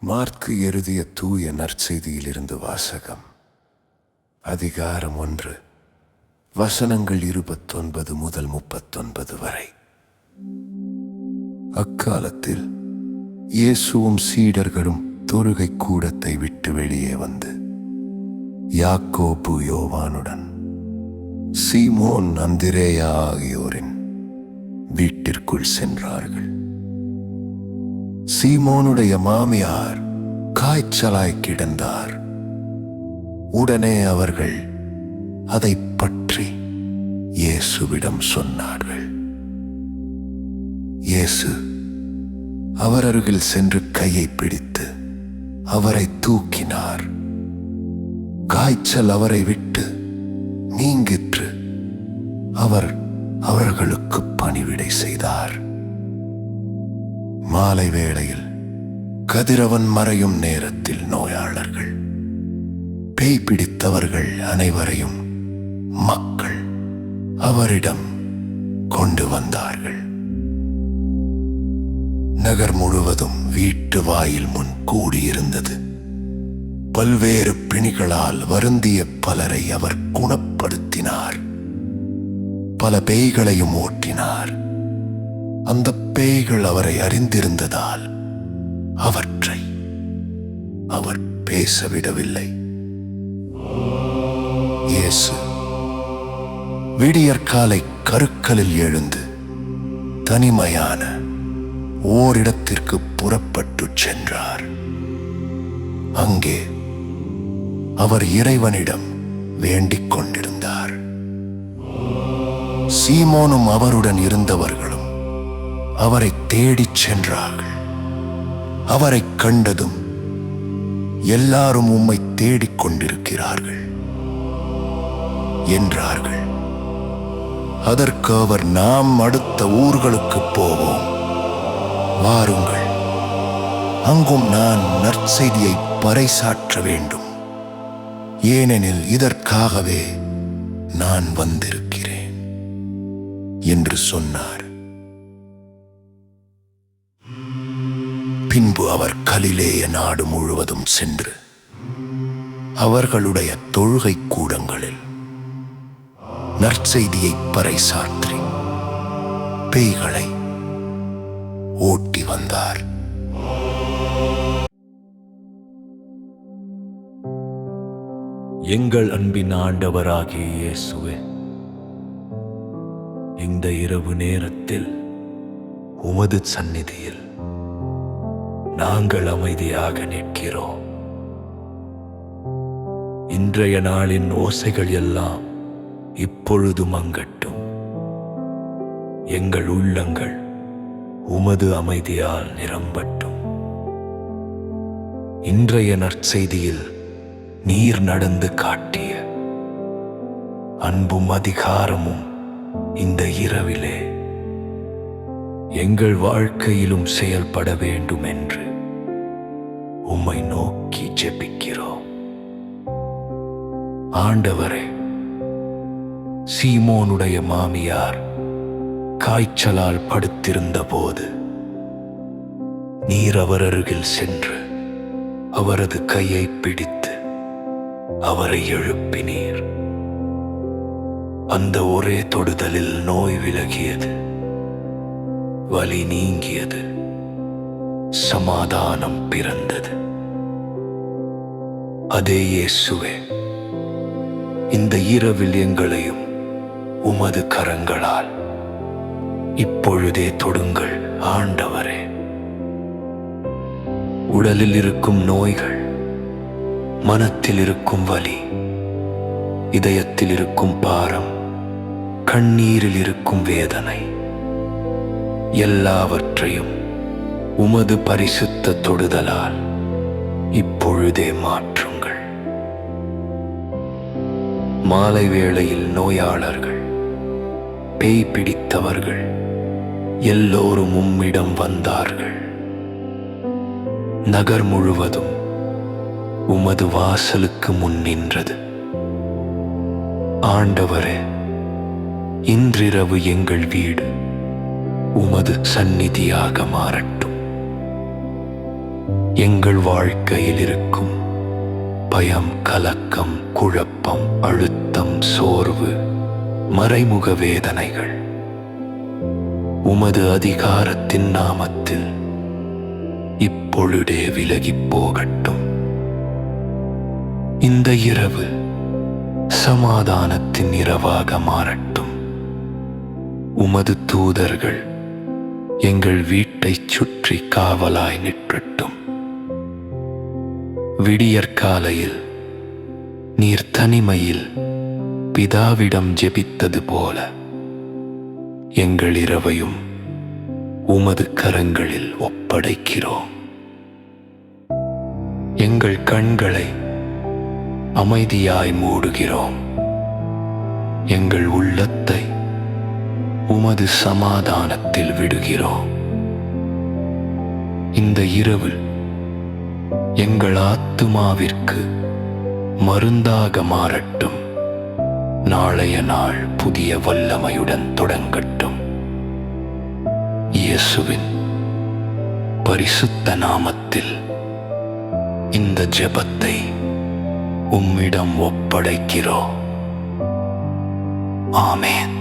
மாற்கு எழுதிய தூய நற்செய்தியிலிருந்து வாசகம். அதிகாரம் 1, வசனங்கள் 29 முதல் 39 வரை. அக்காலத்தில் இயேசுவும் சீடர்களும் தொழுகை கூடத்தை விட்டு வெளியே வந்து யாக்கோபு, யோவானுடன் சீமோன், அந்திரேயா ஆகியோரின் வீட்டிற்குள் சென்றார்கள். சீமோனுடைய மாமியார் காய்ச்சலாய் கிடந்தார். உடனே அவர்கள் அதை பற்றி இயேசுவிடம் சொன்னார்கள். இயேசு அவர் அருகில் சென்று கையை பிடித்து அவரை தூக்கினார். காய்ச்சல் அவரை விட்டு நீங்கிற்று. அவர் அவர்களுக்கு பணிவிடை செய்தார். மாலை வேளையில் கதிரவன் மறையும் நேரத்தில் நோயாளர்கள், பேய் பிடித்தவர்கள் அனைவரையும் மக்கள் அவரிடம் கொண்டு வந்தார்கள். நகர் முழுவதும் வீட்டு வாயில் முன் கூடியிருந்தது. பல்வேறு பிணிகளால் வருந்திய பலரை அவர் குணப்படுத்தினார். பல பேய்களையும் ஓட்டினார். அந்த பேய்கள் அவரை அறிந்திருந்ததால் அவற்றை அவர் பேசவிடவில்லை. இயேசு விடியற்காலை கருக்கலில் எழுந்து தனிமையான ஓரிடத்திற்கு புறப்பட்டு சென்றார். அங்கே அவர் இறைவனிடம் வேண்டிக் கொண்டிருந்தார். சீமோனும் அவருடன் இருந்தவர்களும் அவரை தேடிச் சென்றார்கள். அவரை கண்டதும், எல்லாரும் உம்மை தேடிக் கொண்டிருக்கிறார்கள் என்றார்கள். அதற்கு அவர், நாம் அடுத்த ஊர்களுக்கு போவோம், வாருங்கள், அங்கும் நான் நற்செய்தியை பறைசாற்ற வேண்டும், ஏனெனில் இதற்காகவே நான் வந்திருக்கிறேன் என்று சொன்னார். பின்பு அவர் கலிலேய நாடு முழுவதும் சென்று அவர்களுடைய தொழுகை கூடங்களில் நற்செய்தியை பறைசாற்றி பேய்களை ஓட்டி வந்தார். எங்கள் அன்பின் ஆண்டவராகிய இயேசுவே, இந்த இரவு நேரத்தில் உமது சந்நிதியில் நாங்கள் அமைதியாக நிற்கிறோம். இன்றைய நாளின் ஓசைகள் எல்லாம் இப்பொழுது மங்கட்டும். எங்கள் உள்ளங்கள் உமது அமைதியால் நிரம்பட்டும். இன்றைய நற்செய்தியில் நீர் நடந்து காட்டிய அன்பும் அதிகாரமும் இந்த இரவிலே எங்கள் வாழ்க்கையிலும் செயல்பட வேண்டும் என்று உம்மை நோக்கி ஜெபிக்கிறோம். ஆண்டவரே, சீமோனுடைய மாமியார் காய்ச்சலால் படுத்திருந்த போது நீர் அவர் அருகில் சென்று அவரது கையை பிடித்து அவரை எழுப்பினீர். அந்த ஒரே தொடுதலில் நோய் விலகியது, வலி நீங்கியது, சமாதானம் பிறந்தது. அதே இயேசுவே, இந்த இரவில் எங்களையும் உமது கரங்களால் இப்பொழுதே தொடுங்கள் ஆண்டவரே. உடலில் இருக்கும் நோய்கள், மனத்தில் இருக்கும் வலி, இதயத்தில் இருக்கும் பாரம், கண்ணீரில் இருக்கும் வேதனை, எல்லாவற்றையும் உமது பரிசுத்த தொடுதலால் இப்பொழுதே மாற்றுங்கள். மாலை வேளையில் நோயாளர்கள், பேய் பிடித்தவர்கள் எல்லோரும் உம்மிடம் வந்தார்கள். நகர் முழுவதும் உமது வாசலுக்கு முன் நின்றது. ஆண்டவரே, இன்றிரவு எங்கள் வீடு உமது சந்நிதியாக மாறட்டும். எங்கள் வாழ்க்கையில் இருக்கும் பயம், கலக்கம், குழப்பம், அழுத்தம், சோர்வு, மறைமுக வேதனைகள் உமது அதிகாரத்தின் நாமத்தில் இப்பொழுதே விலகிப் போகட்டும். இந்த இரவு சமாதானத்தின் இரவாக மாறட்டும். உமது தூதர்கள் எங்கள் வீட்டைச் சுற்றி காவலாய் நிற்றட்டும். விடியற்காலையில் நீர் தனிமையில் பிதாவிடம் ஜெபித்தது போல எங்கள் இரவையும் உமது கரங்களில் ஒப்படைக்கிறோம். எங்கள் கண்களை அமைதியாய் மூடுகிறோம். எங்கள் உள்ளத்தை உமது சமாதானத்தில் விடுகிறோம். இந்த இரவு எங்கள் ஆத்துமாவிற்கு மருந்தாக மாறட்டும். நாளைய நாள் புதிய வல்லமையுடன் தொடங்கட்டும். இயேசுவின் பரிசுத்த நாமத்தில் இந்த ஜெபத்தை உம்மிடம் ஒப்படைக்கிறோம். ஆமென்.